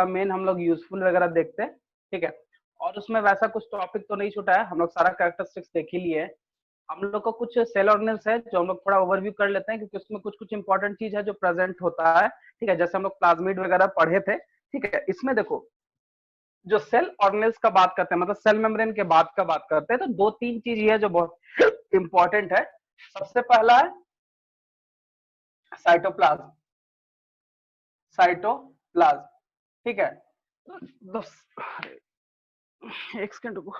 Main हम लोग useful वगैरह देखते हैं, ठीक है। और उसमें वैसा कुछ टॉपिक तो नहीं छूटा है, हम लोग सारा कैरेक्टरिस्टिक्स देख ही लिए है। हम लोग को कुछ सेल ऑर्गेनेल्स है जो हम लोग थोड़ा ओवरव्यू कर लेते हैं, क्योंकि उसमें कुछ कुछ इंपॉर्टेंट चीज है जो प्रेजेंट होता है, ठीक है। जैसे हम लोग प्लाज्मिड वगैरह पढ़े थे, ठीक है। इसमें देखो, जो सेल ऑर्गेनेल्स का बात करते हैं, मतलब सेल मेम्ब्रेन के बाद का बात करते हैं, तो दो तीन चीज ये है जो बहुत इंपॉर्टेंट है। सबसे पहला है साइटोप्लाज्म, साइटोप्लाज्म, ठीक है। एक सेकंड रुको।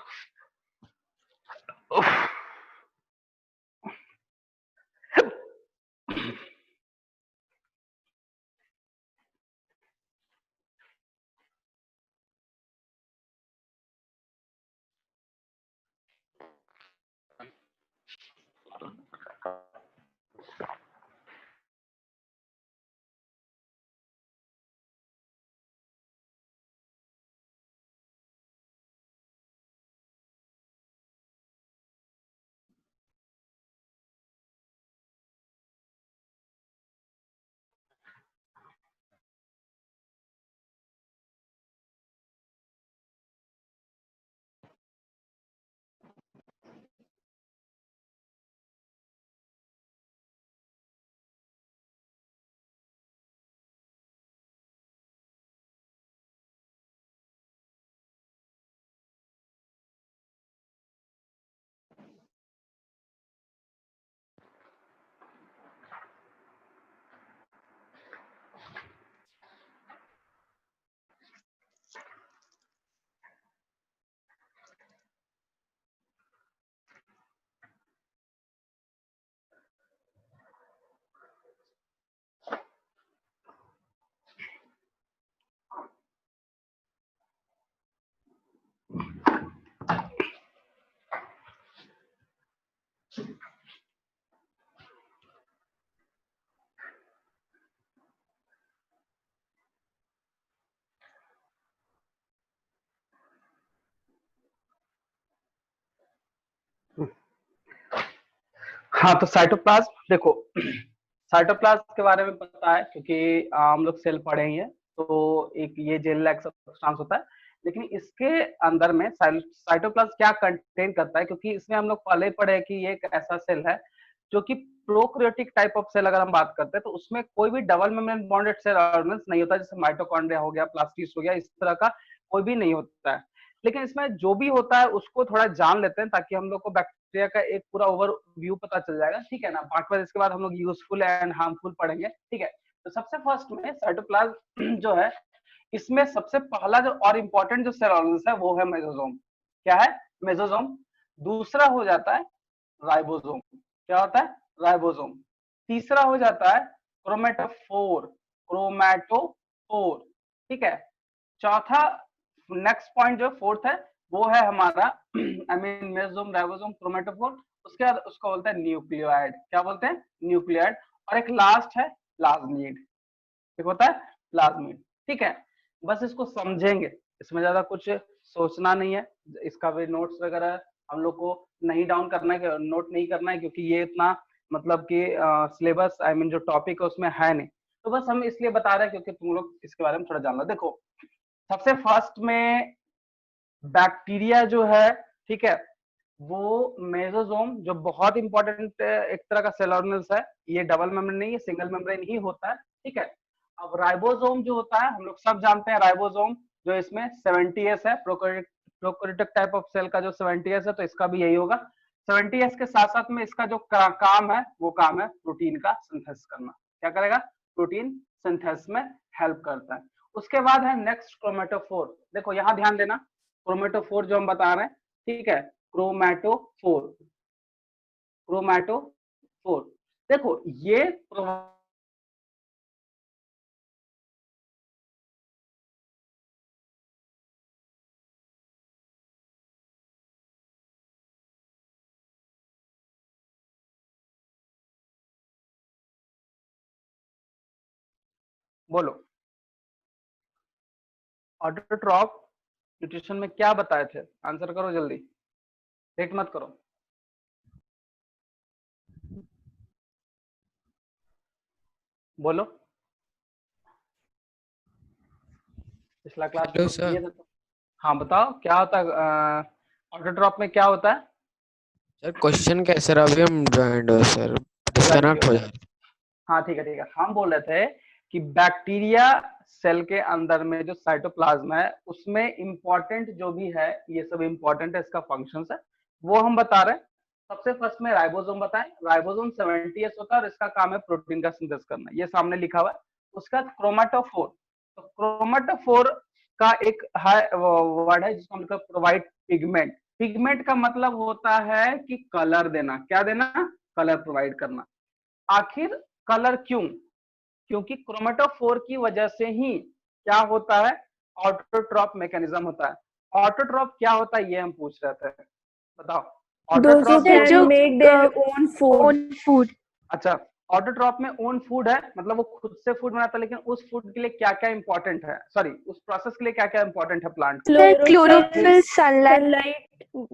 हाँ, तो साइटोप्लाज्म देखो, साइटोप्लाज्म के बारे में पता है क्योंकि हम लोग सेल पढ़े ही है। तो एक ये जेल लाइक सब्सटेंस होता है, लेकिन इसके अंदर में साइटोप्लाज्म क्या कंटेन करता है, क्योंकि इसमें हम लोग पहले ही पढ़े कि ये एक ऐसा सेल है जो कि प्रोकैरियोटिक टाइप ऑफ सेल अगर हम बात करते हैं, तो उसमें कोई भी double membrane bonded cell organelles नहीं होता, जैसे माइटोकॉन्ड्रिया हो गया, प्लास्टिड्स हो गया, इस तरह का कोई भी नहीं होता है। लेकिन इसमें जो भी होता है उसको थोड़ा जान लेते हैं, ताकि हम लोग को बैक्टीरिया का एक पूरा ओवरव्यू पता चल जाएगा, ठीक है ना। बाकी इसके बाद हम लोग यूजफुल एंड हार्मफुल पढ़ेंगे, ठीक है। तो सबसे फर्स्ट में साइटोप्लाज्म जो है, इसमें सबसे पहला जो और इम्पोर्टेंट जो सेल ऑर्गेनेल्स है वो है मेसोसोम। क्या है? मेसोसोम। दूसरा हो जाता है राइबोसोम। क्या होता है? राइबोसोम। तीसरा हो जाता है क्रोमेटोफोर, क्रोमैटोफोर, ठीक है। चौथा, नेक्स्ट पॉइंट जो फोर्थ है वो है हमारा I mean mesosome, ribosome, chromatophore. उसके बाद उसको बोलते हैं न्यूक्लियोइड। क्या बोलते हैं? न्यूक्लियोइड। और एक लास्ट है प्लाज्मिड। ठीक होता है? प्लाज्मिड, ठीक है। बस इसको समझेंगे, इसमें ज्यादा कुछ सोचना नहीं है। इसका भी नोट्स वगैरह हम लोग को नहीं डाउन करना है, नोट नहीं करना है, क्योंकि ये इतना मतलब कि सिलेबस आई मीन जो टॉपिक है उसमें है नहीं। तो बस हम इसलिए बता रहे हैं क्योंकि तुम लोग इसके बारे में थोड़ा जान लो। देखो, सबसे फर्स्ट में बैक्टीरिया जो है, ठीक है, वो मेसोसोम जो बहुत इंपॉर्टेंट एक तरह का सेल ऑर्गेनेल्स है, ये डबल मेम्ब्रेन नहीं है, सिंगल मेम्ब्रेन ही होता है, ठीक है। अब राइबोसोम जो होता है, हम लोग सब जानते हैं राइबोसोम जो इसमें 70S है, प्रोकैरियोटिक टाइप ऑफ सेल का जो 70S है, तो इसका भी यही होगा। 70S के साथ साथ में इसका जो काम है वो काम है प्रोटीन का सिंथेसिस करना। क्या करेगा? प्रोटीन सिंथेसिस में हेल्प करता है। उसके बाद है नेक्स्ट क्रोमेटोफोर। देखो यहाँ ध्यान देना, क्रोमेटोफोर जो हम बता रहे हैं, ठीक है, क्रोमैटोफोर, क्रोमैटोफोर। देखो ये बोलो, ऑटोट्रॉफ न्यूट्रिशन में क्या बताए थे? आंसर करो जल्दी, वेट मत करो। बोलो। पिछला क्लास हेलो में सर। किए थे तो। हाँ बताओ क्या होता है ऑटोट्रॉप में क्या होता है? सर क्वेश्चन क्या है सर? अभी हम ज्वाइंट हो सर, वेरी डिस्कनेक्ट गुड। हो जा रहा हाँ ठीक है ठीक है, हम बोल रहे थे कि बैक्टीरिया सेल के अंदर में जो साइटोप्लाज्म है उसमें इंपॉर्टेंट जो भी है ये सब इंपॉर्टेंट है, इसका फंक्शंस है वो हम बता रहे हैं। सबसे फर्स्ट में राइबोसोम बताएं। राइबोसोम 70S होता है और इसका काम है प्रोटीन का सिंथेसिस करना, ये सामने लिखा हुआ है। उसका क्रोमेटोफोर, तो क्रोमेटोफोर का एक वर्ड है जिसको हम लिखा प्रोवाइड पिगमेंट। पिगमेंट का मतलब होता है कि कलर देना, क्या देना? कलर प्रोवाइड करना। आखिर कलर क्यों? क्योंकि क्रोमेटोफोर की वजह से ही क्या होता है, ऑटोट्रॉप मैकेनिज्म होता है। ऑटोट्रॉप क्या होता है ये हम पूछ रहे थे, बताओ। Those who ऑटोट्रॉप में can make their own food. own food. अच्छा, ऑटोट्रॉप में ओन फूड है, मतलब वो खुद से फूड बनाता है, लेकिन उस फूड के लिए क्या क्या इंपॉर्टेंट है, सॉरी उस प्रोसेस के लिए क्या क्या इंपॉर्टेंट है प्लांट को? Sir, Chlorophyll, chlorophyll, sunlight. sunlight,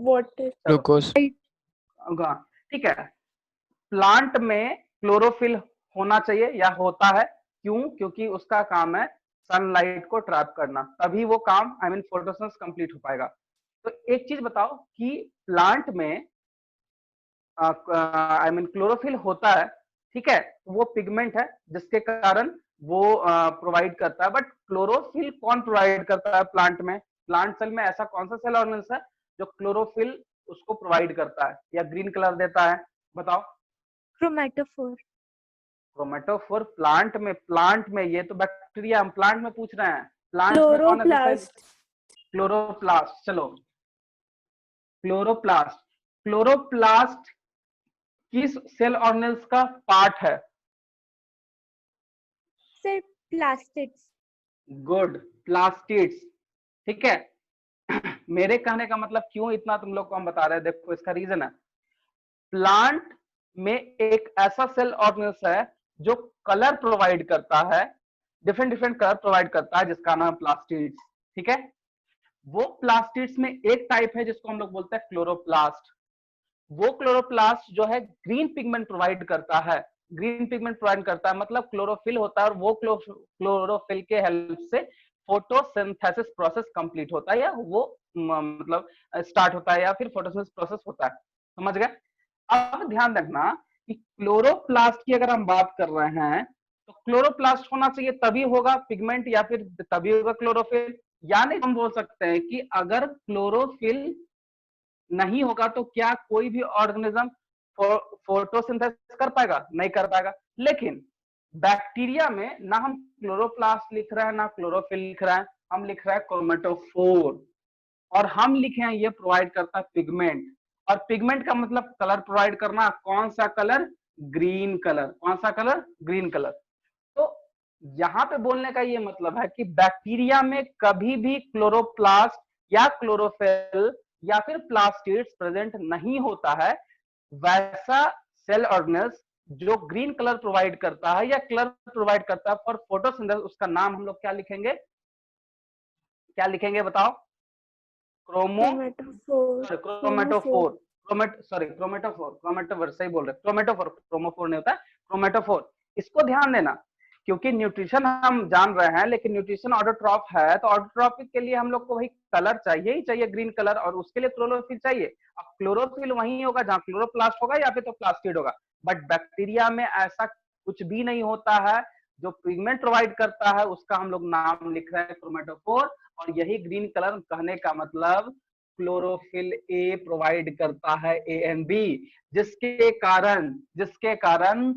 water. Glucose. हाँ ठीक है, प्लांट में क्लोरोफिल होना चाहिए या होता है। क्यों? क्योंकि उसका काम है सनलाइट को ट्रैप करना, तभी वो काम आई मीन फोटोसिंथेसिस कंप्लीट हो पाएगा। तो एक चीज बताओ कि प्लांट में आई मीन क्लोरोफिल होता है, ठीक है, वो पिगमेंट है जिसके कारण वो प्रोवाइड करता है। बट क्लोरोफिल कौन प्रोवाइड करता है प्लांट में? प्लांट सेल में ऐसा कौन सा सेल ऑर्गेनेल्स है जो क्लोरोफिल उसको प्रोवाइड करता है या ग्रीन कलर देता है? बताओ। Chromatophore. क्रोमेटोफोर प्लांट में ये तो बैक्टीरिया, हम प्लांट में पूछ रहे हैं। प्लांट में कौन है दूसरा? Chloroplast. क्लोरोप्लास्ट। चलो, क्लोरोप्लास्ट। क्लोरोप्लास्ट किस सेल ऑर्गेनेल्स का पार्ट है? Sir, plastids. Good, plastids. ठीक है। मेरे कहने का मतलब क्यों इतना तुम लोग को हम बता रहे हैं, देखो इसका रीजन है। प्लांट में एक ऐसा सेल ऑर्गेनेल्स है जो कलर प्रोवाइड करता है, डिफरेंट डिफरेंट कलर प्रोवाइड करता है, जिसका नाम है प्लास्टिड्स। ठीक है, वो प्लास्टिड्स में एक टाइप है जिसको हम लोग बोलते हैं क्लोरोप्लास्ट। वो क्लोरोप्लास्ट जो है ग्रीन पिगमेंट प्रोवाइड करता है। ग्रीन पिगमेंट प्रोवाइड करता है मतलब क्लोरोफिल होता है, और वो क्लोरोफिल के हेल्प से फोटोसिंथेसिस प्रोसेस कंप्लीट होता है, या वो मतलब स्टार्ट होता है, या फिर फोटोसिंथेसिस प्रोसेस होता है। समझ गए? अब ध्यान रखना कि क्लोरोप्लास्ट की अगर हम बात कर रहे हैं तो क्लोरोप्लास्ट होना चाहिए तभी होगा पिगमेंट, या फिर तभी होगा क्लोरोफिल। यानी हम बोल सकते हैं कि अगर क्लोरोफिल नहीं होगा तो क्या कोई भी ऑर्गेनिज्म फोटोसिंथेसिस कर पाएगा? नहीं कर पाएगा। लेकिन बैक्टीरिया में ना हम क्लोरोप्लास्ट लिख रहे हैं ना क्लोरोफिल लिख रहे हैं, हम लिख रहे हैं क्रोमेटोफोर। और हम लिखे हैं ये प्रोवाइड करता है पिगमेंट, और पिगमेंट का मतलब कलर प्रोवाइड करना। कौन सा कलर? Green colour. कौन सा कलर? Green colour. तो यहां पे बोलने का ये मतलब है कि बैक्टीरिया में कभी भी क्लोरोप्लास्ट या क्लोरोफिल या फिर प्लास्टिड्स प्रेजेंट नहीं होता है। वैसा सेल ऑर्गेनेल्स जो ग्रीन कलर प्रोवाइड करता है या कलर प्रोवाइड करता है फॉर फोटोसिंथेसिस, उसका नाम हम लोग क्या लिखेंगे? क्या लिखेंगे बताओ? Chromatophore. क्रोमेटोफोर। क्रोमेटोफोर सही बोल रहे, क्रोमेटोफोर, क्रोमोफोर नहीं होता, क्रोमेटोफोर। इसको ध्यान देना, क्योंकि न्यूट्रिशन हम जान रहे हैं, लेकिन न्यूट्रिशन ऑटोट्रॉप है, तो ऑटोट्रॉपिक के लिए हम लोग को वही कलर चाहिए ही चाहिए, ग्रीन कलर, और उसके लिए क्लोरोफिल चाहिए। अब क्लोरोफिल वही होगा जहां क्लोरोप्लास्ट होगा या फिर तो प्लास्टिड होगा। बट बैक्टीरिया में ऐसा कुछ भी नहीं होता है। जो पिगमेंट प्रोवाइड करता है उसका हम लोग नाम लिख रहे हैं क्रोमेटोफोर, और यही ग्रीन कलर कहने का मतलब क्लोरोफिल ए प्रोवाइड करता है, ए एंड बी, जिसके कारण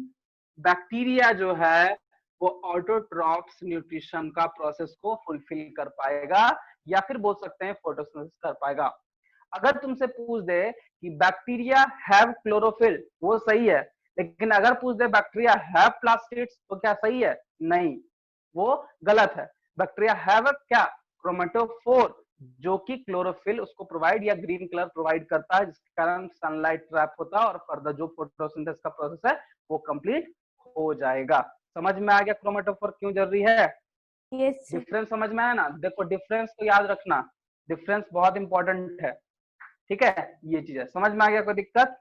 बैक्टीरिया जो है वो ऑटोट्रॉप्स न्यूट्रिशन का प्रोसेस को फुलफिल कर पाएगा, या फिर बोल सकते हैं फोटोसिंथेसिस कर पाएगा। अगर तुमसे पूछ दे कि बैक्टीरिया हैव क्लोरोफिल, वो सही है। लेकिन अगर पूछ दे बैक्टीरिया हैव प्लास्टिड्स, तो क्या सही है? नहीं, वो गलत है। बैक्टीरिया हैव क्या? क्रोमेटोफोर, जो कि क्लोरोफिल उसको प्रोवाइड या ग्रीन कलर प्रोवाइड करता है, जिसके कारण सनलाइट ट्रैप होता है और फर्दर जो फोटोसिंथेसिस का प्रोसेस है वो कंप्लीट हो जाएगा। समझ में आ गया क्रोमेटोफोर क्यों जरूरी है? Yes, sir. डिफरेंस समझ में आया ना? देखो डिफरेंस को याद रखना, डिफरेंस बहुत इंपॉर्टेंट है। ठीक है, ये चीज है। समझ में आ गया? कोई दिक्कत?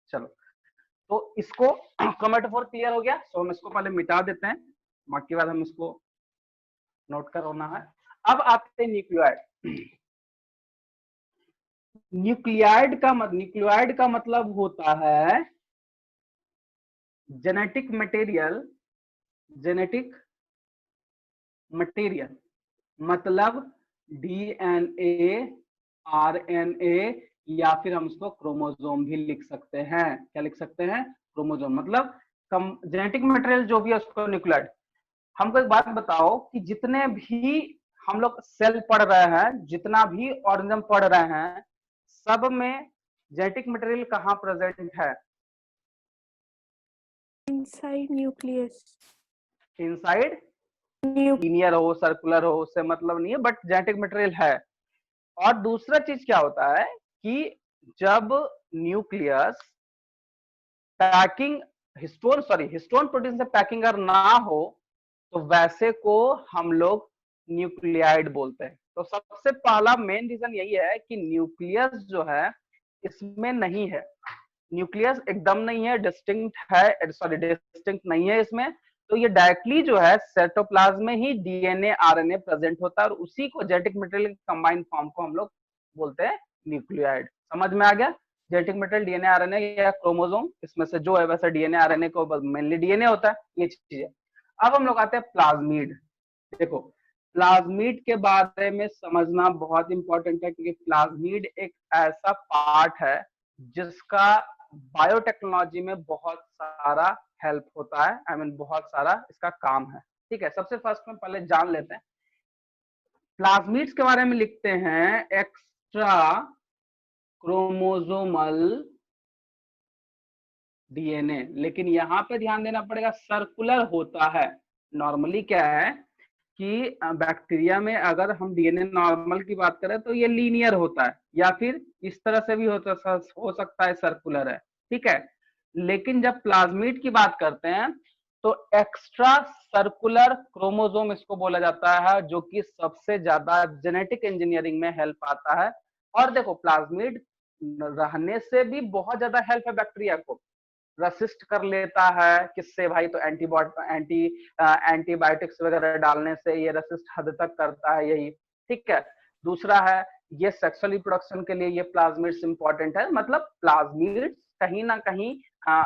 चलो, तो इसको क्रोमेटोफोर क्लियर हो गया, तो हम इसको पहले मिटा देते हैं, बाकी बाद हम इसको नोट करना है। अब आते हैं न्यूक्लियोइड। न्यूक्लियोइड का मतलब होता है जेनेटिक मटेरियल, मतलब डीएनए, आरएनए, या फिर हम उसको क्रोमोसोम भी लिख सकते हैं। क्या लिख सकते हैं? क्रोमोसोम, मतलब जेनेटिक मटेरियल जो भी है उसको न्यूक्लियोइड। हमको एक बात बताओ कि जितने भी हम लोग सेल पढ़ रहे हैं, जितना भी ऑर्गेनिज्म पढ़ रहे हैं, सब में जेनेटिक मटेरियल कहाँ प्रेजेंट है? inside nucleus. इनसाइड। लीनियर हो, सर्कुलर हो, उससे मतलब नहीं है, बट जेनेटिक मटेरियल है। और दूसरा चीज क्या होता है कि जब न्यूक्लियस पैकिंग हिस्टोन प्रोटीन से पैकिंग अगर ना हो तो वैसे को हम लोग न्यूक्लियाइड बोलते हैं। तो सबसे पहला मेन रीजन यही है कि न्यूक्लियस जो है इसमें नहीं है, न्यूक्लियस एकदम नहीं है, डिस्टिंक्ट नहीं है इसमें। तो ये डायरेक्टली जो है साइटोप्लाज्म में ही डीएनए आरएनए प्रेजेंट होता है, और उसी को जेनेटिक मटेरियल कंबाइंड फॉर्म को हम लोग बोलते हैं न्यूक्लियोइड। समझ में आ गया? जेनेटिक मटेरियल डीएनए आरएनए या क्रोमोसोम, इसमें से जो है वैसे डीएनए आरएनए को मेनली डीएनए होता है, ये चीज है। अब हम लोग आते हैं प्लाज्मिड। देखो, प्लाज्मिड के बारे में समझना बहुत इंपॉर्टेंट है, क्योंकि प्लाज्मिड एक ऐसा पार्ट है जिसका बायोटेक्नोलॉजी में बहुत सारा हेल्प होता है, बहुत सारा इसका काम है। ठीक है, सबसे फर्स्ट में पहले जान लेते हैं प्लाज्मिड्स के बारे में। लिखते हैं एक्स्ट्रा क्रोमोसोमल डीएनए, लेकिन यहाँ पे ध्यान देना पड़ेगा सर्कुलर होता है। नॉर्मली क्या है कि बैक्टीरिया में अगर हम डीएनए नॉर्मल की बात करें तो ये लीनियर होता है, या फिर इस तरह से भी हो सकता है, सर्कुलर है। ठीक है, लेकिन जब प्लाज्मिड की बात करते हैं तो एक्स्ट्रा सर्कुलर क्रोमोसोम इसको बोला जाता है, जो कि सबसे ज्यादा जेनेटिक इंजीनियरिंग में हेल्प आता है। और देखो, प्लाज्मिड रहने से भी बहुत ज्यादा हेल्प है बैक्टीरिया को, रेसिस्ट कर लेता है। किससे भाई? तो एंटीबायोटिक्स वगैरह डालने से ये रेसिस्ट हद तक करता है, यही। ठीक है, दूसरा है ये सेक्सुअल रिप्रोडक्शन के लिए ये प्लाज्मिड्स इंपॉर्टेंट है, मतलब प्लाज्मिड्स कहीं ना कहीं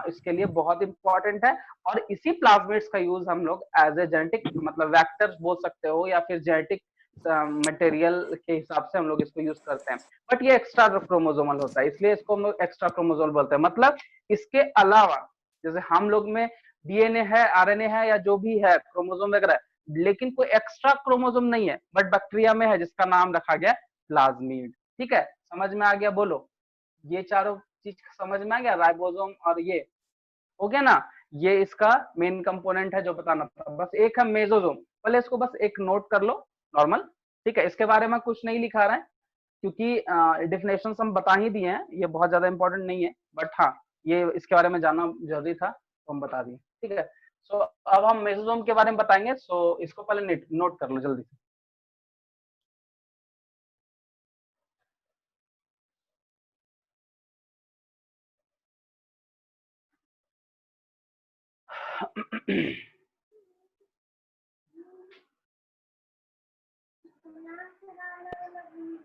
इसके लिए बहुत इंपॉर्टेंट है। और इसी प्लाज्मिड्स का यूज हम लोग एज ए जेनेटिक, मतलब वेक्टर्स बोल सकते हो, या फिर जेनेटिक मटेरियल के हिसाब से हम लोग इसको यूज करते हैं। बट ये एक्स्ट्रा क्रोमोसोमल होता है, इसलिए इसको हम लोग एक्स्ट्रा क्रोमोसोमल बोलते हैं। मतलब इसके अलावा जैसे हम लोग में डीएनए है, आरएनए है, या जो भी है क्रोमोसोम वगैरह, लेकिन कोई एक्स्ट्रा क्रोमोसोम नहीं है, बट बैक्टीरिया में है, जिसका नाम रखा गया प्लाज्मिड। ठीक है, समझ में आ गया? बोलो, ये चारों चीज समझ में आ गया? राइबोसोम और ये हो गया ना, ये इसका मेन कंपोनेंट है जो बताना था। बस एक है मेसोसोम, पहले इसको बस एक नोट कर लो नॉर्मल। ठीक है, इसके बारे में कुछ नहीं लिखा रहा है, क्योंकि डेफिनेशन हम बता ही दिए हैं, ये बहुत ज्यादा इंपॉर्टेंट नहीं है, बट हाँ ये इसके बारे में जानना जरूरी था तो हम बता दिए। ठीक है, सो अब हम मेसोसोम के बारे में बताएंगे, सो इसको पहले नोट कर लो जल्दी से।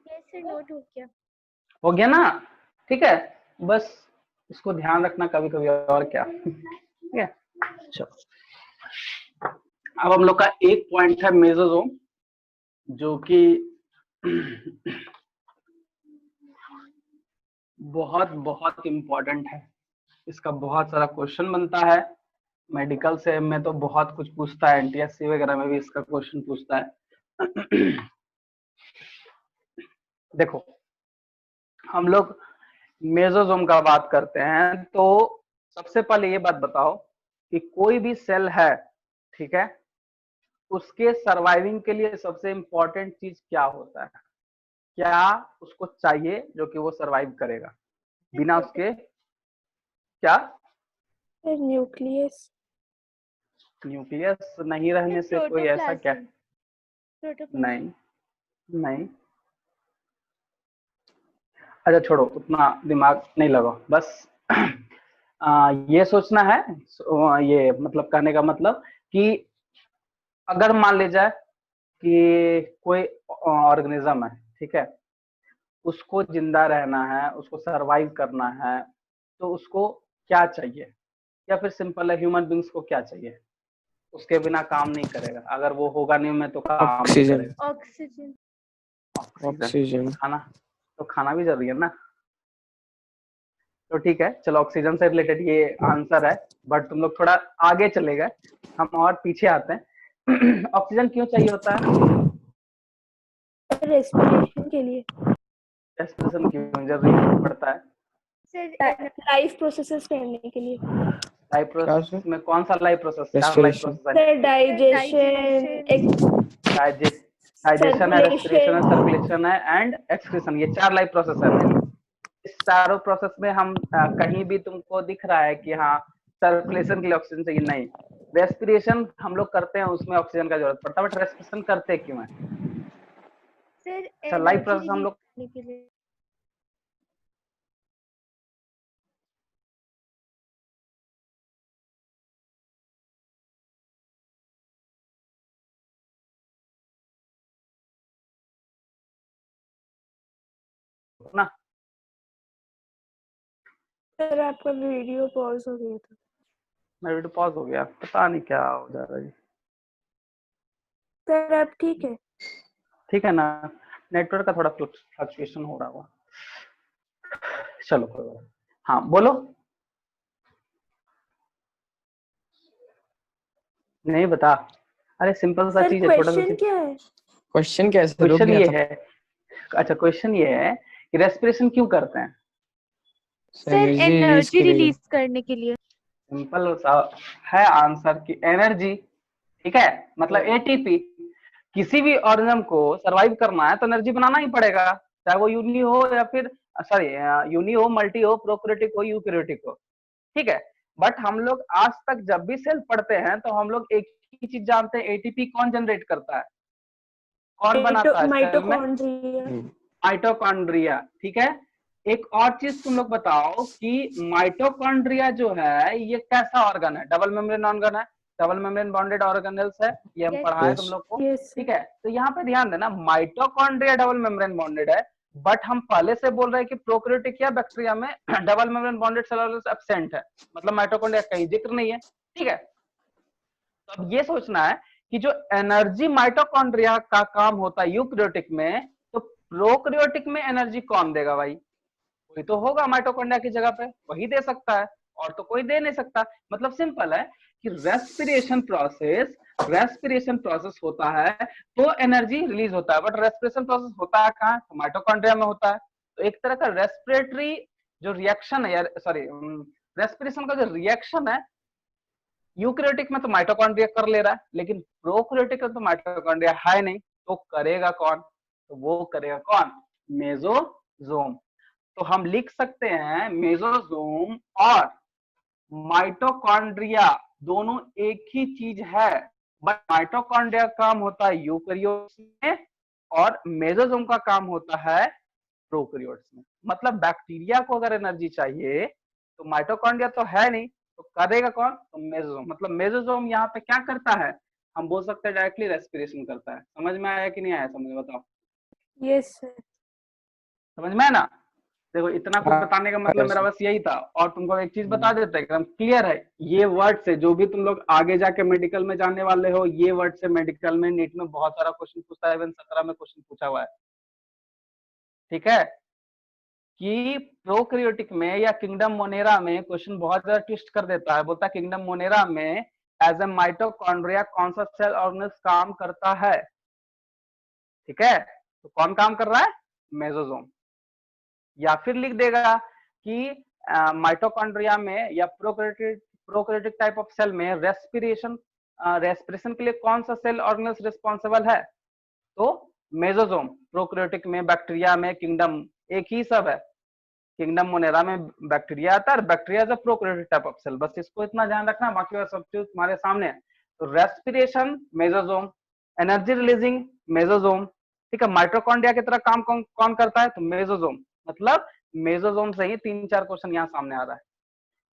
कैसे नोट हो गया? हो गया ना? ठीक है, बस इसको ध्यान रखना कभी कभी, और क्या। ठीक है, चलो अब हम लोग का एक पॉइंट है मेसोसोम, जो कि बहुत बहुत इम्पोर्टेंट है। इसका बहुत सारा क्वेश्चन बनता है, मेडिकल से में तो बहुत कुछ पूछता है, एनटीएससी वगैरह में भी इसका क्वेश्चन पूछता है। देखो, हम लोग मेसोसोम का बात करते हैं तो सबसे पहले ये बात बताओ कि कोई भी सेल है, ठीक है, उसके सर्वाइविंग के लिए सबसे इंपॉर्टेंट चीज क्या होता है? क्या उसको चाहिए जो कि वो सर्वाइव करेगा? बिना उसके क्या? न्यूक्लियस। न्यूक्लियस नहीं रहने से कोई ऐसा क्या? नहीं नहीं, अच्छा छोड़ो, उतना दिमाग नहीं लगाओ, बस ये सोचना है, ये मतलब कहने का मतलब कि अगर मान ले जाए कि कोई ऑर्गेनिज्म है, ठीक है, उसको जिंदा रहना है, उसको सरवाइव करना है, तो उसको क्या चाहिए, या फिर सिंपल है ह्यूमन बींग्स को क्या चाहिए, उसके बिना काम नहीं करेगा, अगर वो होगा नहीं में तो काम नहीं ऑक्सीजन। करेगा। ऑक्सीजन। ऑक्सीजन। खाना, तो खाना भी जरूरी है ना। तो ठीक है, चलो ऑक्सीजन से रिलेटेड ये आंसर है, बट तुम लोग थोड़ा आगे चले गए, हम और पीछे आते हैं। ऑक्सीजन क्यों चाहिए होता है? रेस्पिरेशन के लिए, रेस्पिरेशन क्यों जरूरी पड़ता है? सर लाइफ प्रोसेसेस करने के लिए, लाइफ प्रोसेस में कौन सा लाइफ प्रोसेस? चार लाइफ Respiration. प्रोसेस है। सर डाइजेशन, डाइजेशन है, रेस्पिरेशन है, सर्कुलेशन, सर्कुलेशन है एंड एक्सक्रीशन, ये चार लाइफ प्रोसेस है मेनली। इस चारों प्रोसेस में हम कहीं भी तुमको दिख रहा है कि हाँ सर्कुलेशन के लिए ऑक्सीजन चाहिए? नहीं। रेस्पिरेशन हम लोग करते हैं, उसमें ऑक्सीजन का जरूरत पड़ता है, बट रेस्पिरेशन करते क्यों है? सर अच्छा, लाइफ एनर्जी प्रोसेस हम रिलीज लोग करने के लिए। ना, सर आपका वीडियो पॉज हो गया था। मेरा वीडियो पॉज हो गया, पता नहीं क्या हो जा रहा है। सर आप ठीक है? ठीक है ना, नेटवर्क का थोड़ा फ्लक्चुएशन हो रहा होगा, चलो कोई बात नहीं। हाँ बोलो। नहीं बता, अरे सिंपल सा सर चीज है, छोटा सा क्वेश्चन चीज। क्या है? क्वेश्चन कैसे रुक क्वेश्चन गया ये था? है, अच्छा क्वेश्चन ये है कि रेस्पिरेशन क्यों करते हैं? सर एनर्जी रिलीज एनर्जी के लिए। रिलीज करने के लिए। सिंपल सा है आंसर की एनर्जी, ठीक है, मतलब एटीपी। किसी भी ऑर्गेनिज्म को सरवाइव करना है तो एनर्जी बनाना ही पड़ेगा, चाहे वो यूनि हो या फिर सॉरी यूनि हो, मल्टी हो, प्रोकैरियोटिक हो, यूकैरियोटिक हो, ठीक है। बट हम लोग आज तक जब भी सेल पढ़ते हैं तो हम लोग एक ही चीज जानते हैं, एटीपी कौन जनरेट करता है, कौन बनाता है सेल में? माइटोकॉन्ड्रिया। माइटोकॉन्ड्रिया, ठीक है। एक और चीज तुम लोग बताओ कि माइटोकॉन्ड्रिया जो है ये कैसा ऑर्गन है? डबल मेम्ब्रेन ऑर्गन है, डबल मेम्ब्रेन बॉन्डेड ऑर्गेनेल्स है, ये हम Yes. पढ़ा है यस। तुम लोग को, यस ठीक है। तो यहाँ पे ध्यान देना, माइटोकॉन्ड्रिया डबल मेम्ब्रेन बॉन्डेड है, बट हम पहले से बोल रहे हैं कि प्रोकैरियोटिक या बैक्टीरिया में double membrane bonded cellulose absent है, मतलब माइटोकॉन्ड्रिया कहीं जिक्र नहीं है, ठीक है। तो अब ये सोचना है कि जो एनर्जी माइटोकॉन्ड्रिया का काम होता है यूकैरियोटिक में, तो प्रोकैरियोटिक में एनर्जी कौन देगा भाई? कोई तो होगा माइटोकॉन्ड्रिया की जगह पे, वही दे सकता है, और तो कोई दे नहीं सकता। मतलब सिंपल है कि रेस्पिरेशन प्रोसेस होता है तो एनर्जी रिलीज होता है, बट रेस्पिरेशन प्रोसेस होता है कहाँ? तो माइटोकॉन्ड्रिया में होता है। तो एक तरह का रेस्पिरेटरी जो रिएक्शन है, सॉरी रेस्पिरेशन का जो रिएक्शन है, यूकैरियोटिक में तो माइटोकॉन्ड्रिया कर ले रहा है, लेकिन प्रोकैरियोटिक में तो माइटोकॉन्ड्रिया है नहीं, तो करेगा कौन? तो वो करेगा कौन? मेसोसोम। तो हम लिख सकते हैं मेसोसोम और माइटोकॉन्ड्रिया दोनों एक ही चीज है, बट माइटोकॉन्ड्रिया का काम होता है यूकैरियोट्स में और मेसोसोम का काम होता है प्रोकैरियोट्स में। मतलब बैक्टीरिया को अगर एनर्जी चाहिए तो माइटोकॉन्ड्रिया तो है नहीं, तो करेगा कौन? तो मेसोसोम। मतलब मेसोसोम यहाँ पे क्या करता है? हम बोल सकते हैं डायरेक्टली रेस्पिरेशन करता है। समझ में आया कि नहीं आया? समझ में बताओ। Yes sir. समझ में है ना? देखो इतना कुछ बताने का मतलब मेरा बस यही था, और तुमको एक चीज बता देते एकदम क्लियर है, ये वर्ड से जो भी तुम लोग आगे जाके मेडिकल में जाने वाले हो, ये वर्ड से मेडिकल में नीट में बहुत सारा क्वेश्चन पूछता है, इवन 17 में क्वेश्चन पूछा हुआ है, ठीक है। कि प्रोकैरियोटिक में या किंगडम मोनेरा में क्वेश्चन बहुत ज्यादा ट्विस्ट कर देता है, बोलता है किंगडम मोनेरा में एज ए माइटोकॉन्ड्रिया कौन सा सेल ऑर्गेनेल काम करता है, ठीक है। तो कौन काम कर रहा है? मेसोसोम। या फिर लिख देगा कि माइटोकॉन्ड्रिया में या प्रोकैरियोटिक टाइप ऑफ सेल में रेस्पिरेशन के लिए कौन सा सेल ऑर्गेनेल्स रिस्पॉन्सिबल है? तो मेसोसोम। प्रोकैरियोटिक में, बैक्टीरिया में, किंगडम एक ही सब है। किंगडम मोनेरा में बैक्टीरिया आता है, bacteria is a prokaryotic type of cell, बस इसको इतना ध्यान रखना, बाकी सब चीज तुम्हारे सामने है। तो respiration mesosome, energy releasing mesosome, ठीक है। माइटोकॉन्ड्रिया की तरह काम कौन करता है? तो मेसोसोम। मतलब मेसोसोम से ही 3-4 क्वेश्चन यहाँ सामने आ रहा है।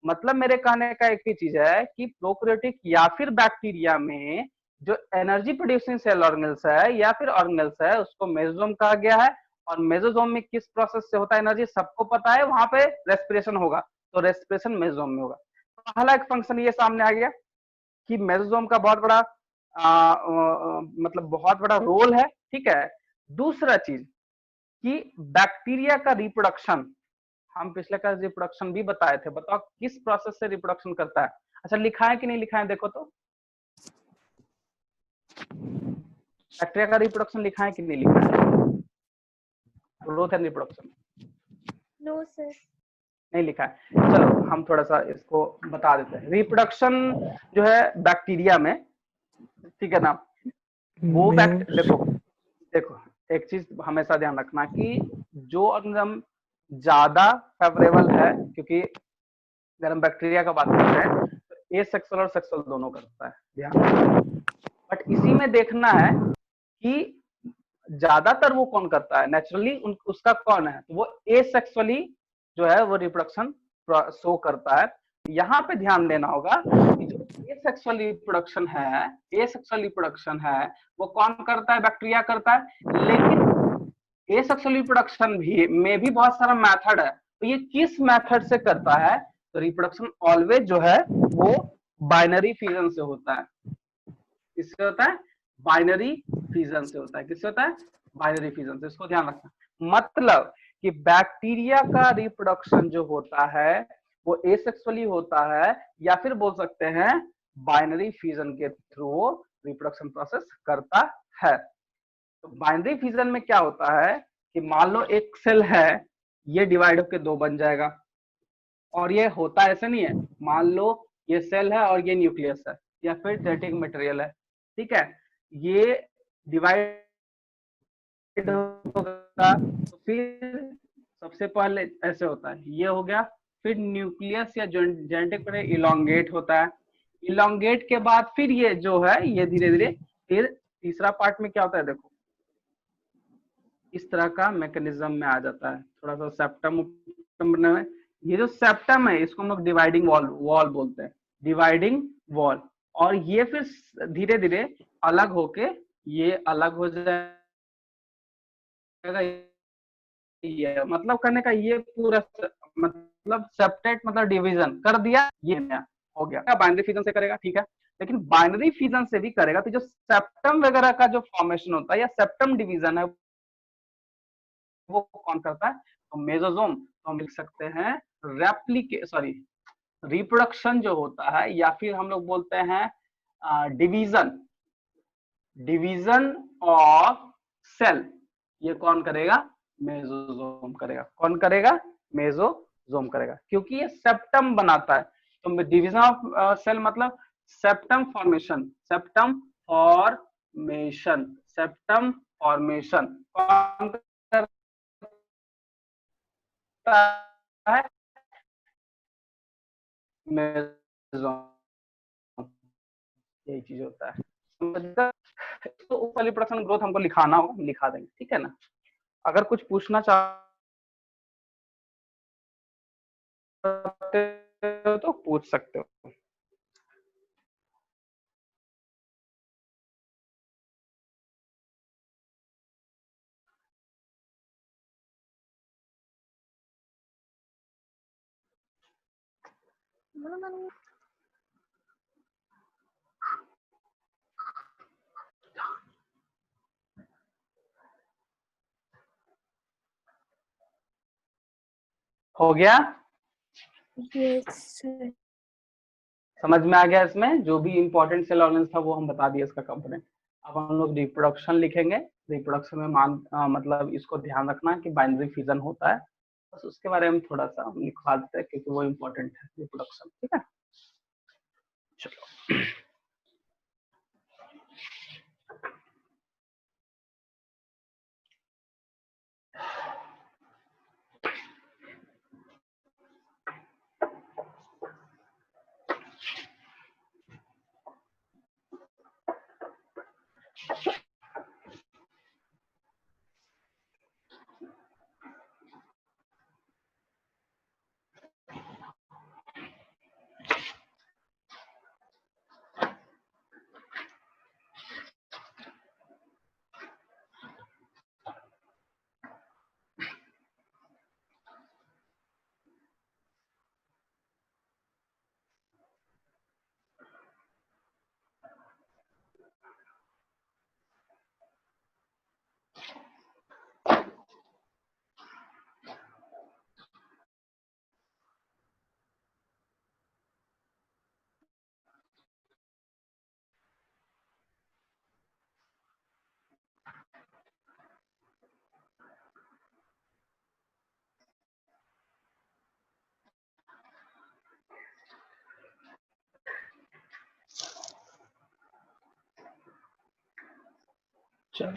मतलब मेरे कहने का एक ही चीज है कि प्रोकैरियोटिक या फिर बैक्टीरिया में जो एनर्जी प्रोड्यूसिंग सेल ऑर्गेनेल्स है या फिर ऑर्गेनेल्स है उसको मेसोजोम कहा गया है। और मेसोजोम में किस प्रोसेस से होता है एनर्जी सबको पता है, वहां पे रेस्पिरेशन होगा, तो रेस्पिरेशन मेसोजोम में होगा। तो पहला एक फंक्शन ये सामने आ गया कि मेसोजोम का बहुत बड़ा मतलब बहुत बड़ा रोल है, ठीक है। दूसरा चीज कि बैक्टीरिया का रिप्रोडक्शन, हम पिछले क्लास रिप्रोडक्शन भी बताए थे, बताओ किस प्रोसेस से रिप्रोडक्शन करता है। अच्छा लिखा है कि नहीं लिखा है देखो तो, बैक्टीरिया का रिप्रोडक्शन लिखा है कि नहीं लिखा है, growth and reproduction no sir. नहीं लिखा है। चलो हम थोड़ा सा इसको बता देते हैं। रिप्रोडक्शन जो है बैक्टीरिया में, ठीक है ना, वो देखो देखो एक चीज हमेशा ध्यान रखना कि जो ऑर्गेनिज्म ज्यादा फेवरेबल है, क्योंकि अगर हम बैक्टीरिया का बात करते हैं तो ए सेक्सुअल और सेक्सुअल दोनों करता है, ध्यान। बट इसी में देखना है कि ज्यादातर वो कौन करता है नेचुरली, उसका कौन है, तो वो ए सेक्सुअली जो है वो रिप्रोडक्शन शो करता है। यहाँ पे ध्यान देना होगा कि जो ए सेक्सुअल रिप्रोडक्शन है, ए सेक्सुअल रिप्रोडक्शन है वो कौन करता है, बैक्टीरिया करता है। लेकिन ए सेक्सुअल रिप्रोडक्शन भी में भी बहुत सारा मेथड है, तो ये किस मेथड से करता है, तो रिप्रोडक्शन ऑलवेज जो है वो बाइनरी फ्यूजन से होता है। किससे होता है, बाइनरी फ्यूजन से होता है। किससे होता है, बाइनरी फ्यूजन से। इसको ध्यान रखना, मतलब कि बैक्टीरिया का रिप्रोडक्शन जो होता है वो एसेक्सुअली होता है, या फिर बोल सकते हैं बाइनरी फ्यूजन के थ्रू वो रिप्रोडक्शन प्रोसेस करता है। तो बाइनरी फ्यूजन में क्या होता है कि मान लो एक सेल है, ये डिवाइड होकर दो बन जाएगा, और ये होता ऐसे नहीं है, मान लो ये सेल है और ये न्यूक्लियस है या फिर जेनेटिक मटेरियल है, ठीक है, ये डिवाइड होगा तो फिर सबसे पहले ऐसे होता है, ये हो गया, फिर न्यूक्लियस या जेनेटिक मटेरियल इलोंगेट होता है, इलोंगेट के बाद फिर ये जो है ये धीरे धीरे, फिर तीसरा पार्ट में क्या होता है देखो, इस तरह का मैकेनिज्म में आ जाता है, थोड़ा सा सेप्टम बनने में। ये जो सेप्टम है इसको हम लोग डिवाइडिंग वॉल बोलते हैं, डिवाइडिंग वॉल। और ये फिर धीरे धीरे अलग होके ये अलग हो जाएगा, ये मतलब करने का ये पूरा मतलब सेपरेट मतलब डिवीजन कर दिया, ये हो गया। बाइनरी फ्यूजन से करेगा, ठीक है, लेकिन बाइनरी फ्यूजन से भी करेगा तो जो सेप्टम वगैरह का जो फॉर्मेशन होता है या सेप्टम डिवीजन है वो कौन करता है, तो मेसोजोम। तो हम लिख सकते हैं रिप्रोडक्शन जो होता है, या फिर हम लोग बोलते हैं डिवीजन, डिवीजन ऑफ सेल, ये कौन करेगा, मेसोजोम करेगा। कौन करेगा, मेसोजोम करेगा, क्योंकि ये सेप्टम बनाता है। तो डिवीजन ऑफ सेल मतलब septum formation, septum formation, septum formation कौन करता है, मेसोजोम, यही चीज होता है। तो ऊपर रिप्रोडक्शन ग्रोथ हमको लिखाना होगा, लिखा देंगे, ठीक है ना। अगर कुछ पूछना चाहते हो तो पूछ सकते हो। हो गया, यस सर। समझ में आ गया। इसमें जो भी इंपॉर्टेंट सेल ऑर्गेन्स था वो हम बता दिए इसका कंपोनेंट। अब हम लोग रिप्रोडक्शन लिखेंगे। रिप्रोडक्शन में मतलब इसको ध्यान रखना कि बाइनरी फ्यूजन होता है, बस उसके बारे में थोड़ा सा हम लिखवा देते हैं क्योंकि वो इम्पोर्टेंट है रिप्रोडक्शन, ठीक है। चलो चलो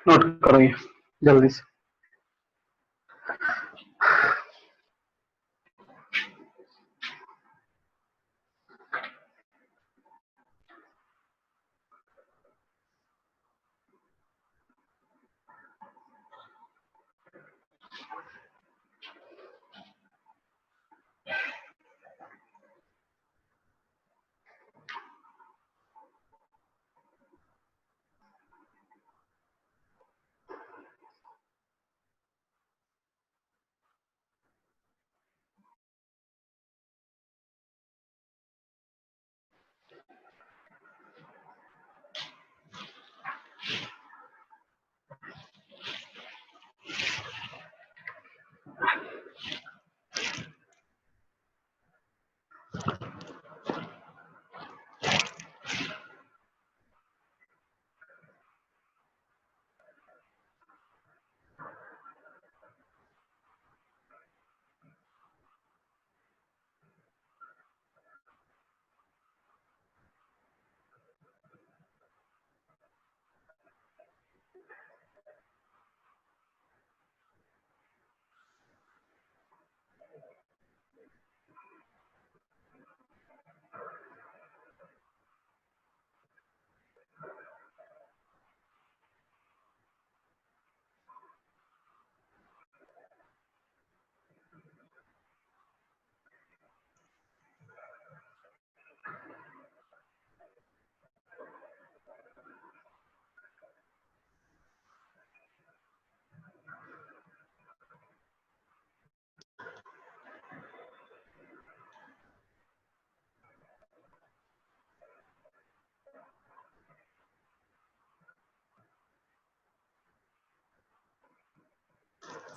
नोट करो ये जल्दी से।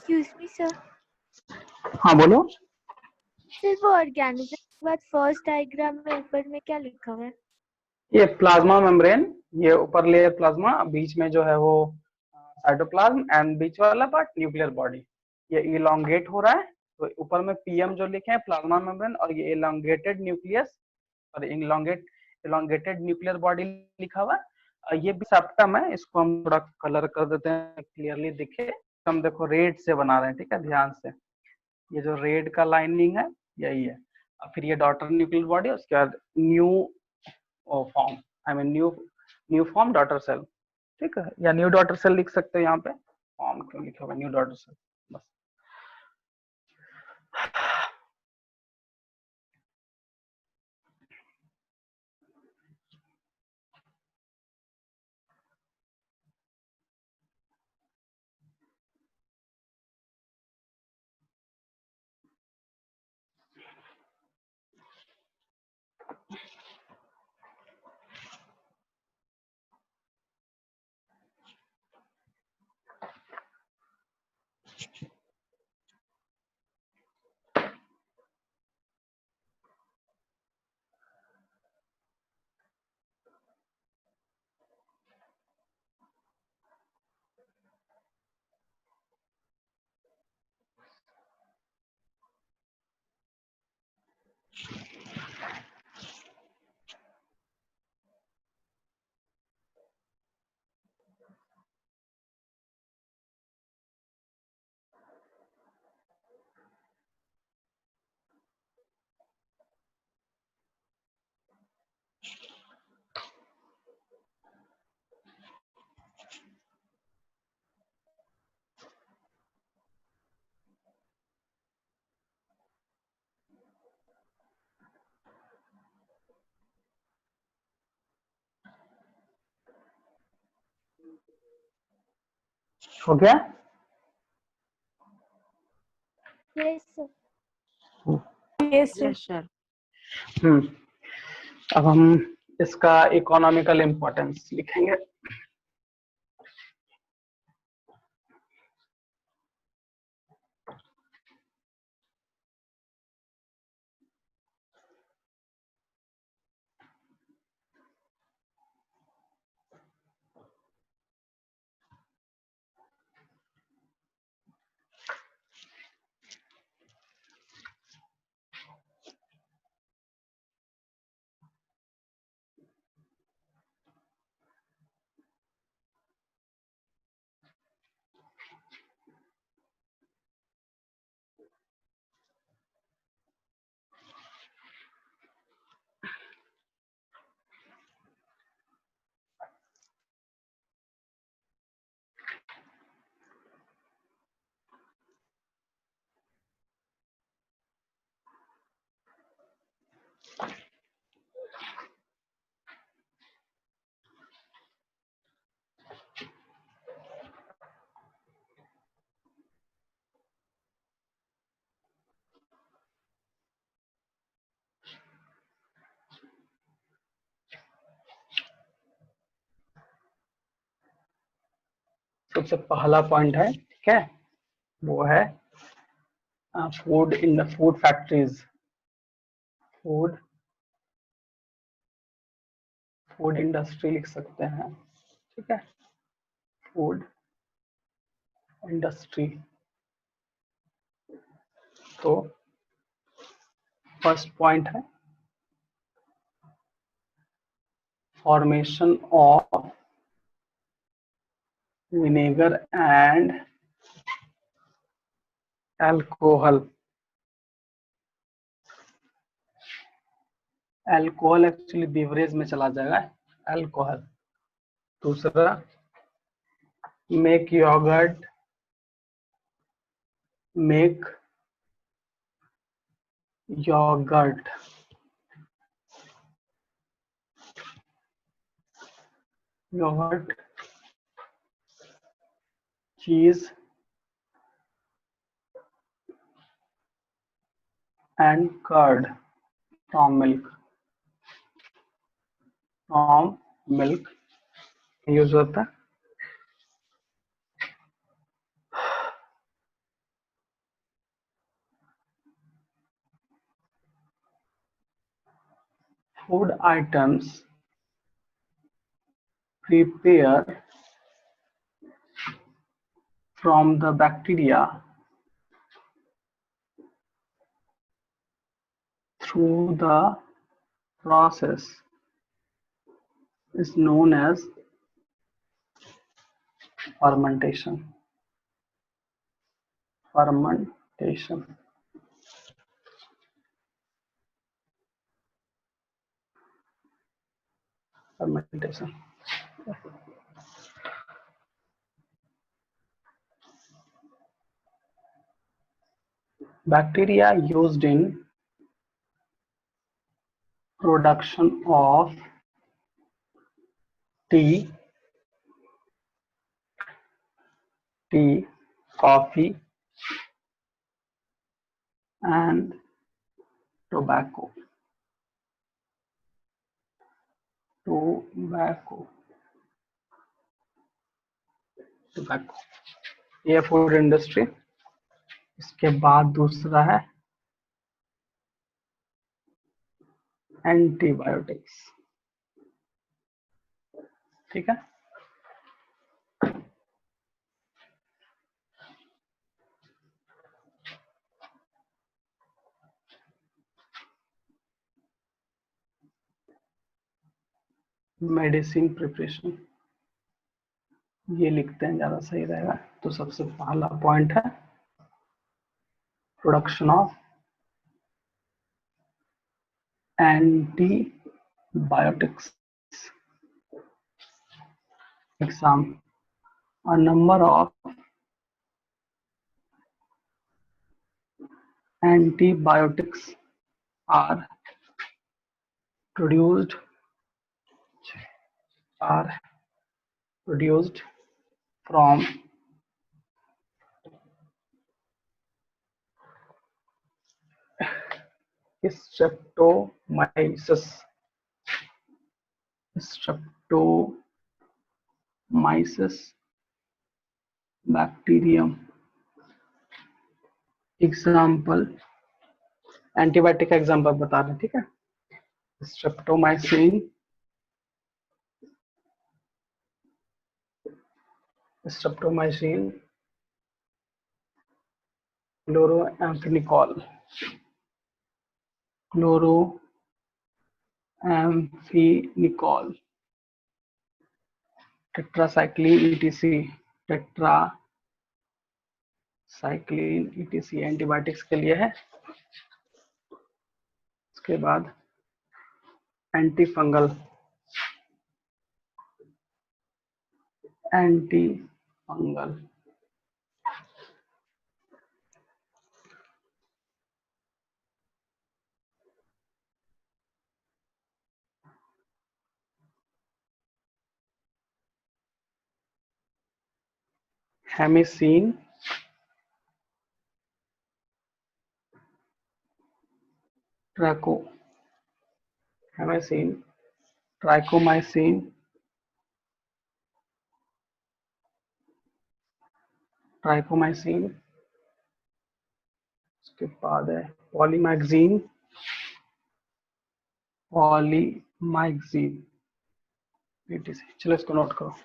Excuse me, sir. हाँ बोलो। सर वो ऑर्गेनिज्म के बाद फर्स्ट डायग्राम में ऊपर में क्या लिखा हुआ है? ये प्लाज्मा मेम्ब्रेन, ये ऊपर लेयर प्लाज्मा, बीच में जो है वो साइटोप्लाज्म एंड बीच वाला पार्ट न्यूक्लियर बॉडी। ये इलोंगेट हो रहा है, तो ऊपर में पीएम जो लिखे हैं प्लाज्मा मेम्ब्रेन, और ये इलोंगेटेड न्यूक्लियस और इलोंगेटेड न्यूक्लियर बॉडी लिखा हुआ है। ये भी सेप्टम है, इसको हम थोड़ा कलर कर देते हैं क्लियरली दिखे। हम देखो रेड से बना रहे हैं, ठीक है, ध्यान से। ये जो रेड का लाइनिंग है यही है, और फिर ये डॉटर न्यूक्लियर बॉडी, उसके बाद new form, I mean new new form daughter cell, ठीक है, या न्यू डॉटर सेल लिख सकते हो यहाँ पे, फॉर्म क्यों लिखा हुआ न्यू डॉटर सेल बस। हो गया? Yes, sir. Yes, sir. Yes, sir. अब हम इसका इकोनॉमिकल इम्पोर्टेंस लिखेंगे। सबसे पहला पॉइंट है, ठीक है, वो है food in food factories, food food industry लिख सकते हैं, ठीक है, फूड इंडस्ट्री। तो फर्स्ट पॉइंट है formation of vinegar and alcohol. Alcohol actually beverage में चला जाएगा, अल्कोहल। दूसरा, make yogurt, make yogurt, yogurt, cheese and curd from milk use होता है। Food items prepared from the bacteria through the process is known as fermentation. Fermentation. Fermentation. Bacteria used in production of tea, coffee, and tobacco. ये food industry. इसके बाद दूसरा है antibiotics. ठीक है, medicine preparation ये लिखते हैं, ज्यादा सही रहेगा। तो सबसे पहला पॉइंट है production of antibiotics. Exam, a number of antibiotics are produced from Streptomyces bacterium। Example, antibiotic का एग्जाम्पल बता रहे हैं। ठीक है, स्ट्रेप्टोमाइसिन, क्लोरोएम्फेनिकॉल, टेट्रासाइक्लिन etc एंटीबायोटिक्स के लिए है। उसके बाद एंटीफंगल, हेमिसिन, ट्राइकोमाइसिन, उसके बाद है पॉलीमैगजीन, चलो इसको नोट करो।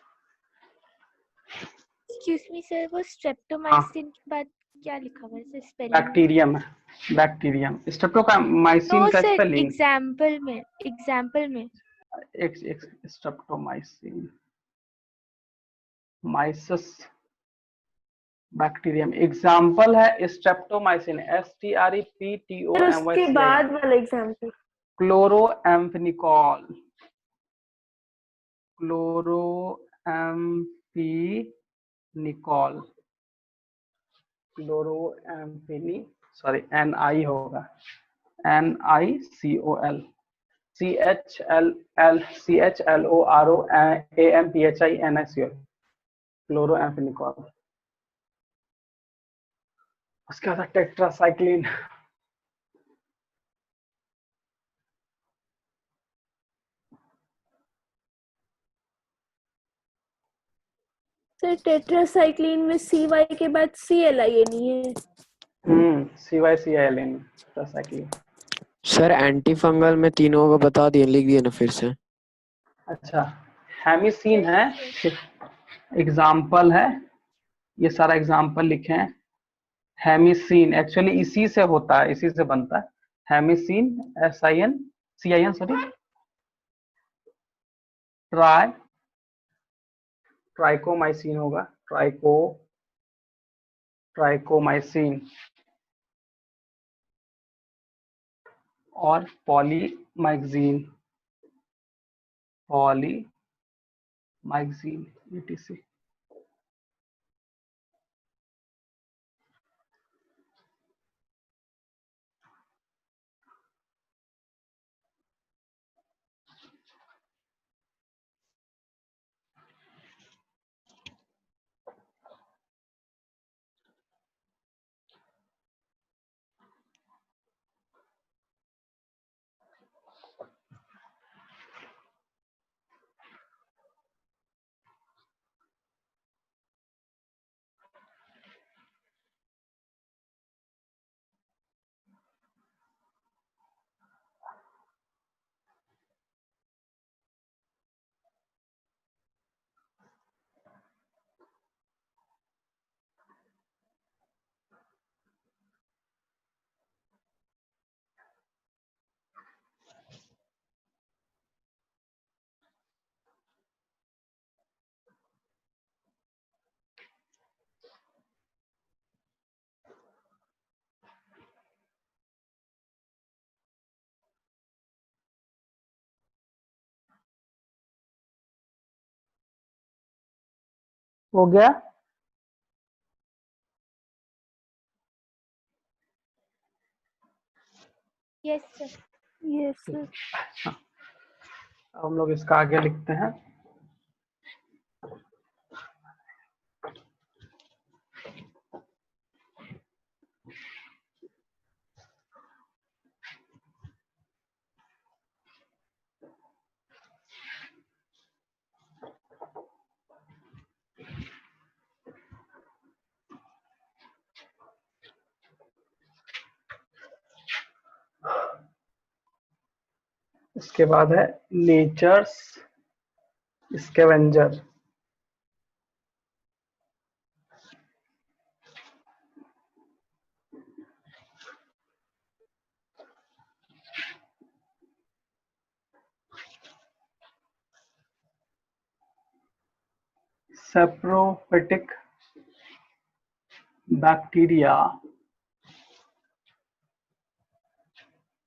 एक्सक्यूज मी सर, वो स्ट्रेप्टोमाइसिन के बाद क्या लिखा हुआ है स्पेलिंग? बैक्टीरियम। स्ट्रेप्टोमाइसिन का स्पेलिंग एग्जाम्पल में स्ट्रेप्टोमाइसिन, माइसस बैक्टीरियम। एग्जाम्पल है स्ट्रेप्टोमाइसिन, STREPTOMYCIN। उसके बाद वाला एग्जाम्पल क्लोरोएम्फेनिकॉल, सॉरी NI होगा, NICOL, CHLOROAMPHINICOL, क्लोरोएम्फेनिकॉल। उसके बाद टेट्रासाइक्लिन, सर टेट्रासाइक्लिन में CY के बाद CLI नहीं है। CYCILN tetracycline. सर एंटीफंगल में तीनों को बता दिए, लिख दिए ना फिर से। अच्छा, हेमिसिन है, एग्जाम्पल है, ये सारा एग्जाम्पल लिखे हैं। हेमिसिन एक्चुअली इसी से होता है, इसी से बनता है हेमिसिन, CIN सॉरी, ट्राइकोमाइसिन होगा, ट्राइकोमाइसिन, और पॉलीमैगजीन, माइक्सिन etc. हो गया? Yes, sir. Yes sir. अब हम लोग इसका आगे लिखते हैं। इसके बाद है nature's scavenger. saprophytic bacteria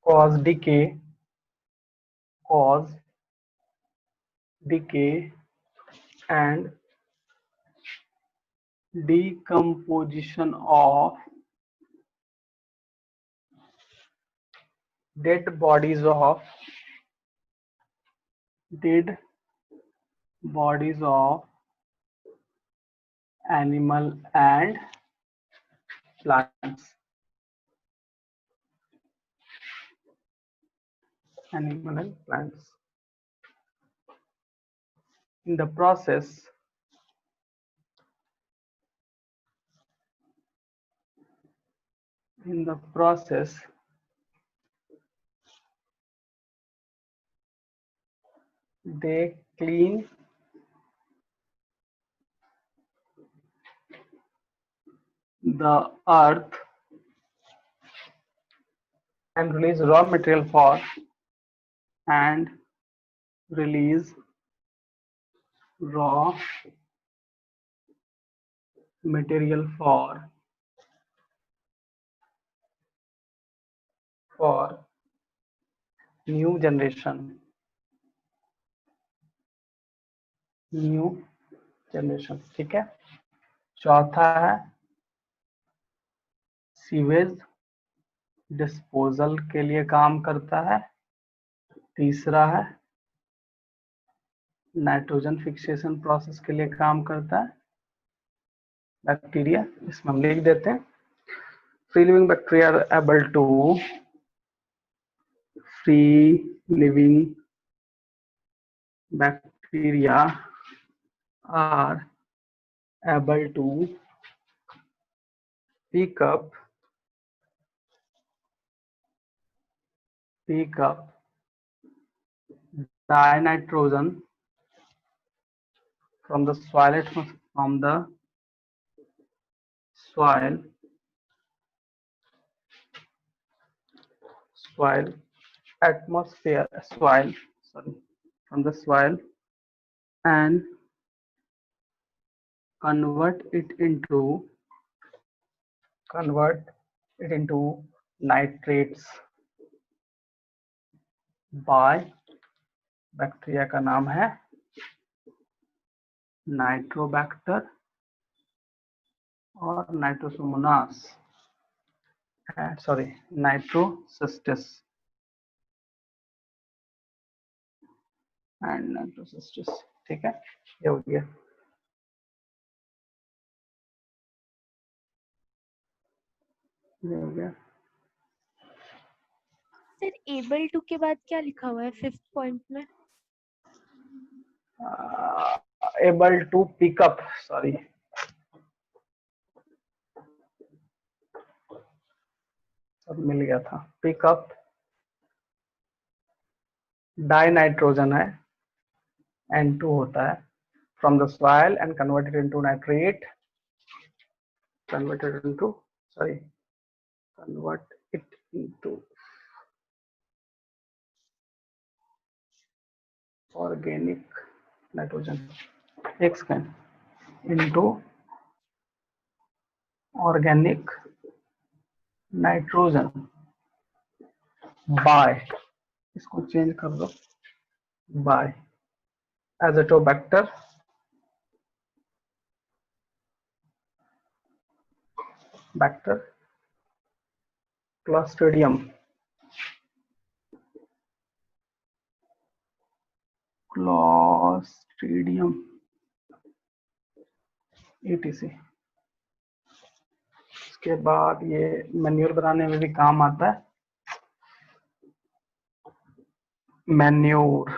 cause decay and decomposition of dead bodies of animal and plants. Animal and plants. In the process, they clean the earth and release raw material for new generation. ठीक है। चौथा है sewage disposal के लिए काम करता है। तीसरा है नाइट्रोजन फिक्सेशन प्रोसेस के लिए काम करता है बैक्टीरिया, इसमें हम लिख देते हैं। Free living bacteria are able to pick up dinitrogen from the soil and convert it into nitrates by bacteria का नाम है नाइट्रोबैक्टर और नाइट्रोसोमोनास, सॉरी नाइट्रोसिस्टिस एंड नाइट्रोसिस्टिस। ठीक है, ये हो गया। ये हो गया। सर एबल टू के बाद क्या लिखा हुआ है 5th पॉइंट में? एबल टू पिकअप, सॉरी सब मिल गया था। पिकअप डाई नाइट्रोजन है, N2 होता है, from the soil and converted into nitrate, convert it into organic nitrogen, एक second, into organic nitrogen by, इसको चेंज कर दो, बाय एज़ोटोबैक्टर क्लोस्ट्रिडियम etc। इसके बाद ये मैन्योर बनाने में भी काम आता है, manure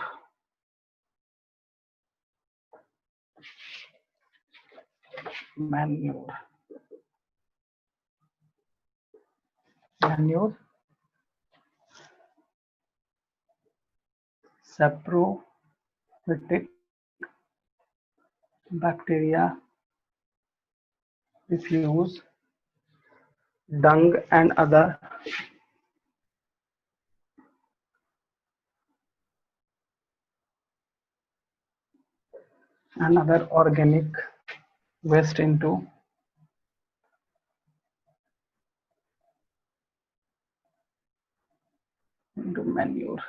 saprophytic bacteria refuse dung and other organic waste into manure।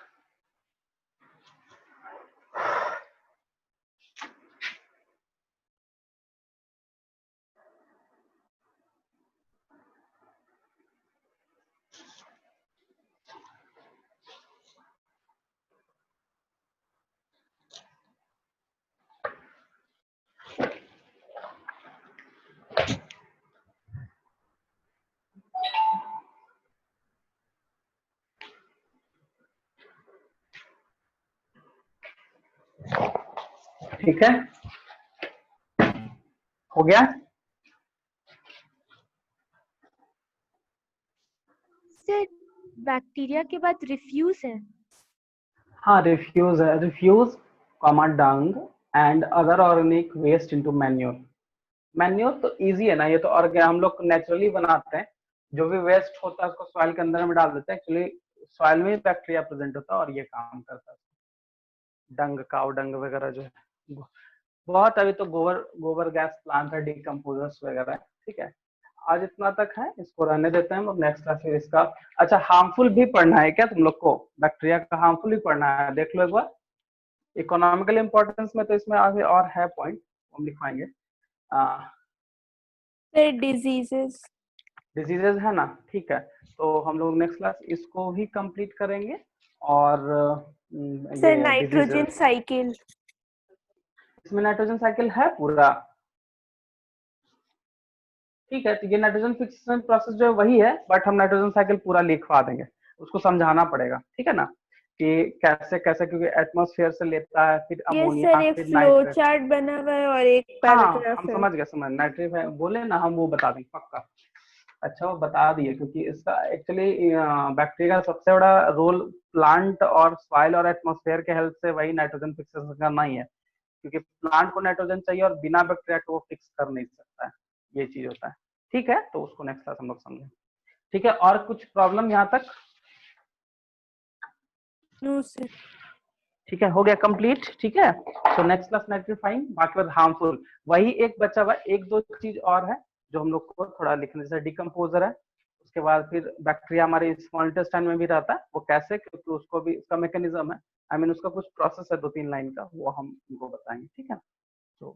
ठीक है, हो गया। सर बैक्टीरिया के बाद रिफ्यूज है। हाँ रिफ्यूज है, refuse comma dung and other organic waste into manure. Manure तो इजी है ना, ये तो ऑर्गेनिक हम लोग नेचुरली बनाते हैं, जो भी वेस्ट होता है उसको सॉइल के अंदर में डाल देते हैं। एक्चुअली सॉइल में बैक्टीरिया प्रेजेंट होता है और ये काम करता है। डंग, काव डंग वगैरह जो है बहुत, अभी तो गोबर गैस प्लांट है, डिकम्पोजर्स वगैरह है। ठीक है, आज इतना तक है, इसको रहने देते हैं हम, नेक्स्ट क्लास में इसका। अच्छा हार्मफुल भी पढ़ना है क्या तुम लोग को? बैक्टीरिया का हार्मफुल भी पढ़ना है, देख लो एक बार। इकोनॉमिकल इंपॉर्टेंस में तो इसमें आगे और है पॉइंट, हम लिखवाएंगे। डिजीजेस है ना, ठीक है। तो हम लोग नेक्स्ट क्लास इसको भी कंप्लीट करेंगे। और सर नाइट्रोजन साइकिल, इसमें नाइट्रोजन साइकिल है पूरा। ठीक है, तो ये नाइट्रोजन फिक्सेशन प्रोसेस जो है वही है, बट हम नाइट्रोजन साइकिल पूरा लिखवा देंगे, उसको समझाना पड़ेगा। ठीक है ना, कि कैसे कैसे, क्योंकि एटमॉस्फेयर से लेता है, फिर ये अमोनिया, सर एक फिर फ्लो नाइट्रेट। चार्ट बना हुआ है और एक हाँ पैराग्राफ हम है। समझ गए, नाइट्रेट है बोले ना, हम वो बता देंगे पक्का। अच्छा वो बता दिए, क्योंकि इसका एक्चुअली बैक्टीरिया का सबसे बड़ा रोल प्लांट और सॉइल और एटमॉस्फेयर के हेल्प से वही नाइट्रोजन फिक्सेशन करना ही है, क्योंकि प्लांट को नाइट्रोजन चाहिए और बिना बैक्टीरिया को वो फिक्स कर नहीं सकता है, ये चीज होता है। ठीक है, तो उसको नेक्स्ट क्लास हम लोग समझें। ठीक है, और कुछ प्रॉब्लम यहाँ तक? No sir. ठीक है, हो गया कंप्लीट। ठीक है, तो नेक्स्ट क्लास नाइट्रीफाइंग, बाकी बाद हार्मफुल वही एक बचा हुआ, एक दो चीज और है जो हम लोग को थोड़ा लिखने, जैसे डिकम्पोजर है, उसके बाद फिर बैक्टीरिया हमारे स्मॉल इंटेस्टाइन में भी रहता है, वो कैसे, क्योंकि उसको भी उसका मैकेनिज्म है, उसका कुछ प्रोसेस है 2-3 लाइन का, वो हम उनको बताएंगे। ठीक है, तो